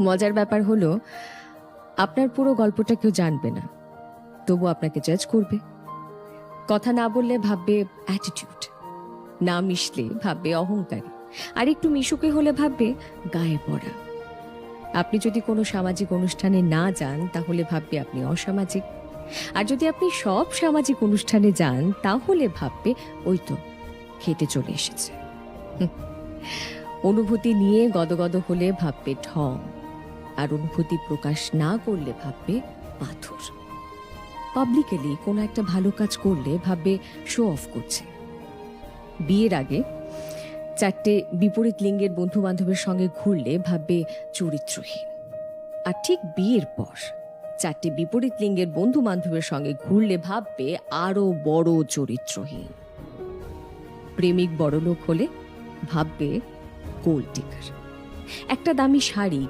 মজার ব্যাপার হলো, আপনার পুরো গল্পটা কেউ জানবে না, তবু আপনাকে জাজ করবে। কথা না বললে ভাববে অ্যাটিটিউড, না মিশলে ভাববে অহংকারী, আর একটু মিশুকে হলে ভাববে গায়ে পড়া। আপনি যদি কোনো সামাজিক অনুষ্ঠানে না যান তাহলে ভাববে আপনি অসামাজিক, আর যদি আপনি সব সামাজিক অনুষ্ঠানে যান তাহলে ভাববে ওই তো খেটে চলে এসেছে। অনুভূতি নিয়ে গদগদ হলে ভাববে ঢং, আর অনুভূতি প্রকাশ না করলে ভাববে পাথর। পাবলিকলি কোনো একটা ভালো কাজ করলে ভাববে শো অফ করছে। বিয়ের আগে 4টে বিপরীত লিঙ্গের বন্ধু বান্ধবের সঙ্গে ঘুরলে ভাববে চরিত্রহীন, আর ঠিক বিয়ের পর 4টে বিপরীত লিঙ্গের বন্ধু বান্ধবের সঙ্গে ঘুরলে ভাববে আরো বড় চরিত্রহীন। প্রেমিক বড়লোক হলে ভাববে গোল্ড ডিগার। একটা দামি শাড়ি